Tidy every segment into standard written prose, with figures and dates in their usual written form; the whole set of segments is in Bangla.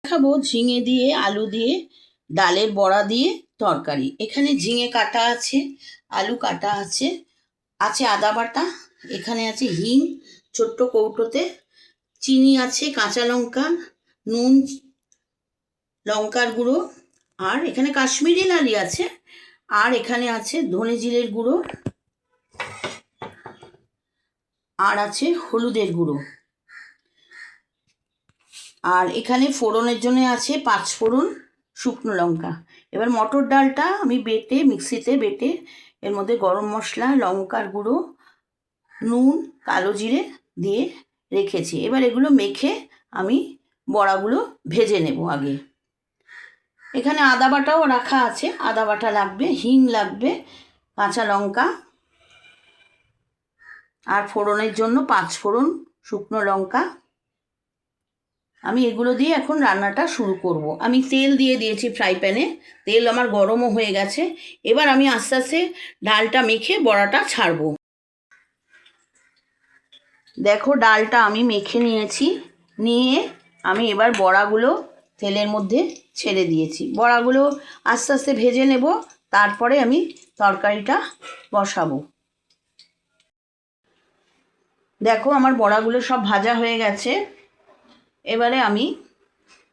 দেখাবো ঝিঙে দিয়ে আলু দিয়ে ডালের বড়া দিয়ে তরকারি। এখানে ঝিঙে কাটা আছে, আলু কাটা আছে, আছে আদা বাটা, এখানে আছে হিং ছোট্ট কৌটোতে, চিনি আছে, কাঁচা লঙ্কা, নুন, লঙ্কার গুঁড়ো, আর এখানে কাশ্মীরি লালি আছে, আর এখানে আছে ধনে জিরের গুঁড়ো, আর আছে হলুদের গুঁড়ো, আর এখানে ফোড়নের জন্য আছে 5 ফোড়ন, শুকনো লঙ্কা। এবার মটর ডালটা আমি বেটে মিক্সিতে বেটে এর মধ্যে গরম মশলা, লঙ্কার গুঁড়ো, নুন, কালো জিরে দিয়ে রেখেছি। এবার এগুলো মেখে আমি বড়াগুলো ভেজে নেব আগে। এখানে আদা বাটাও রাখা আছে, আদা বাটা লাগবে, হিং লাগবে, কাঁচা লঙ্কা, আর ফোড়নের জন্য 5 ফোড়ন, শুকনো লঙ্কা। আমি এগুলো দিয়ে এখন রান্নাটা শুরু করব। আমি তেল দিয়ে দিয়েছি ফ্রাই প্যানে, তেল আমার গরমও হয়ে গেছে। এবার আমি আস্তে আস্তে ডালটা মেখে বড়াটা ছাড়বো। দেখো ডালটা আমি মেখে নিয়েছি, নিয়ে আমি এবার বড়াগুলো তেলের মধ্যে ছেড়ে দিয়েছি। বড়াগুলো আস্তে আস্তে ভেজে নেব, তারপরে আমি তরকারিটা বসাবো। দেখো আমার বড়াগুলো সব ভাজা হয়ে গেছে। এবারে আমি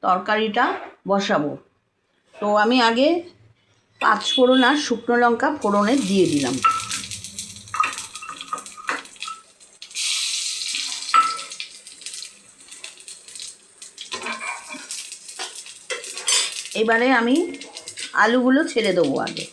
তরকারিটা বসাবো। তো আমি আগে 5 ফোড়ন আর শুকনো লঙ্কা ফোড়নে দিয়ে দিলাম। এবারে আমি আলুগুলো ছেড়ে দেবো আগে।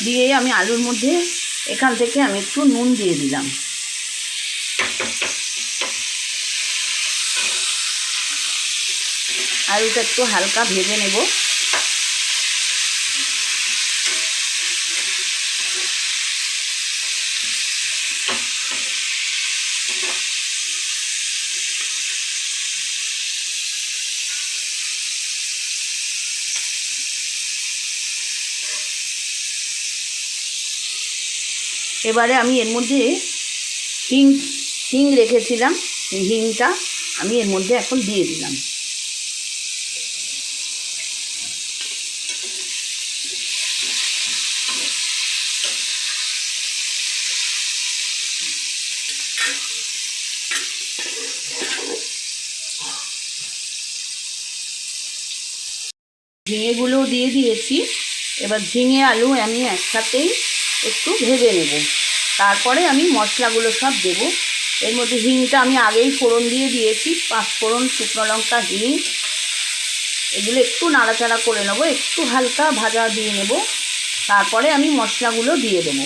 দিয়ে আমি আলুর মধ্যে এখান থেকে আমি একটু নুন দিয়ে দিলাম। আলুটা একটু হালকা ভেজে নেব। এবারে আমি এর মধ্যে হিং হিং রেখেছিলাম, এই হিংটা আমি এর মধ্যে এখন দিয়ে দিলাম। ঝিঙেগুলোও দিয়ে দিয়েছি। এবার ঝিঙে আলু আমি একসাথেই একটু ভেজে নেব, তারপরে আমি মশলাগুলো সব দেব। এর মধ্যে হিংটা আমি আগেই ফোড়ন দিয়ে দিয়েছি, 5 ফোড়ন, শুকনো লঙ্কা, হিং, এগুলো একটু নাড়াচাড়া করে নেব, একটু হালকা ভাজা দিয়ে নেব, তারপরে আমি মশলাগুলো দিয়ে দেব।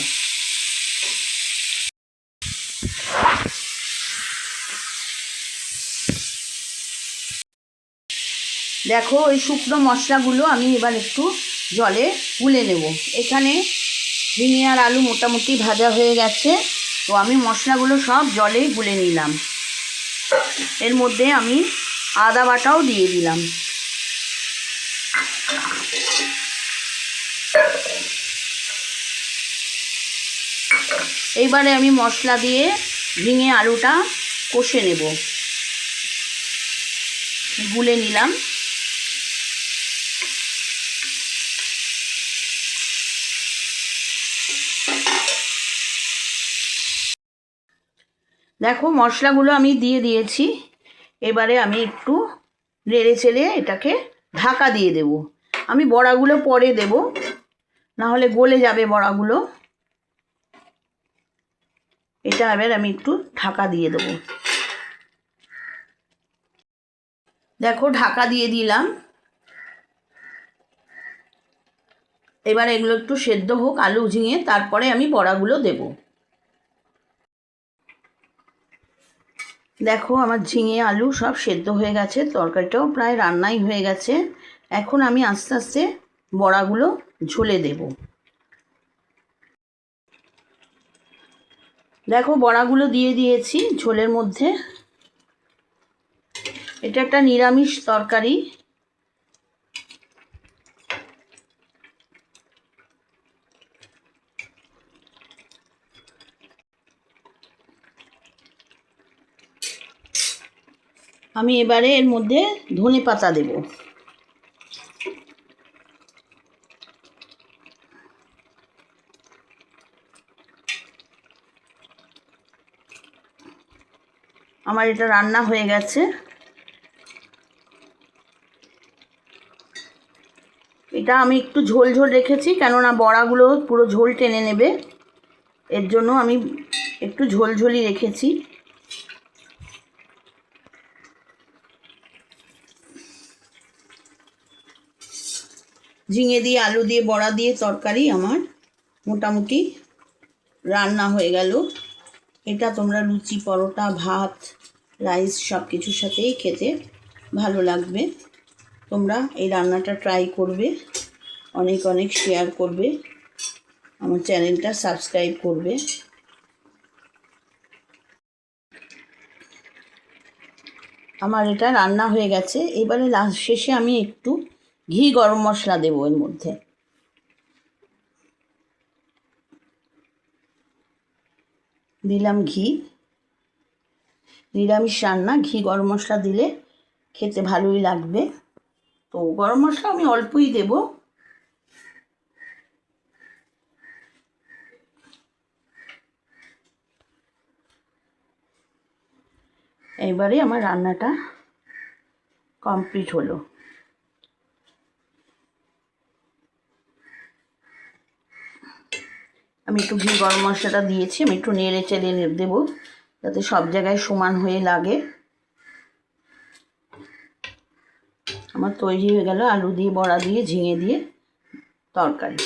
দেখো ওই শুকনো মশলাগুলো আমি এবার একটু জলে গুলে নেব। এখানে ঝিঙে আর আলু মোটামুটি ভাজা হয়ে গেছে, তো আমি মশলাগুলো সব জলেই গুলে নিলাম। এর মধ্যে আমি আদা বাটাও দিয়ে দিলাম। এইবারে আমি মশলা দিয়ে ঝিঙে আলুটা কষে নেব, গুলে নিলাম। দেখো মশলাগুলো আমি দিয়ে দিয়েছি। এবারে আমি একটু নেড়ে চেড়ে এটাকে ঢাকা দিয়ে দেব। আমি বড়াগুলো পরে দেব, না হলে গলে যাবে বড়াগুলো। এটা এবার আমি একটু ঢাকা দিয়ে দেব। দেখো ঢাকা দিয়ে দিলাম। এবার এগুলো একটু সেদ্ধ হোক আলু ঝিঙে, তারপরে আমি বড়াগুলো দেব। দেখো আমার ঝিঙে আলু সব সেদ্ধ হয়ে গেছে, তরকারিটাও প্রায় রান্নাই হয়ে গেছে। এখন আমি আস্তে আস্তে বড়াগুলো ঝোলে দেব। দেখো বড়াগুলো দিয়ে দিয়েছি ঝোলের মধ্যে। এটা একটা নিরামিষ তরকারি। আমি এবারে এর মধ্যে ধনেপাতা দেব। আমার এটা রান্না হয়ে গেছে। এটা আমি একটু ঝোল ঝোল রেখেছি, কেননা বড়াগুলো পুরো ঝোল টেনে নেবে, এর জন্য আমি একটু ঝোল ঝোলই রেখেছি। ঝিঙে দিয়ে আলু দিয়ে বড়া দিয়ে তরকারি আমার মোটামুটি রান্না হয়ে গেল। এটা তোমরা লুচি, পরোটা, ভাত, রাইস সব কিছুর সাথেই খেতে ভালো লাগবে। তোমরা এই রান্নাটা ট্রাই করবে, অনেক অনেক শেয়ার করবে, আমার চ্যানেলটা সাবস্ক্রাইব করবে। আমার এটা রান্না হয়ে গেছে। এবারে লাস্ট শেষে আমি একটু ঘি গরম মশলা দেবো এর মধ্যে। দিলাম ঘি। নিরামিষ রান্না, ঘি গরম মশলা দিলে খেতে ভালোই লাগবে। তো গরম মশলা আমি অল্পই দেব। এইবারে আমার রান্নাটা কমপ্লিট হলো। আমি একটু ঘি গরম মশলাটা দিয়েছি, আমি একটু নেড়ে চেড়ে দেবো যাতে সব জায়গায় সমান হয়ে লাগে। আমার তৈরি হয়ে গেল আলু দিয়ে, বড়া দিয়ে, ঝিঙে দিয়ে তরকারি।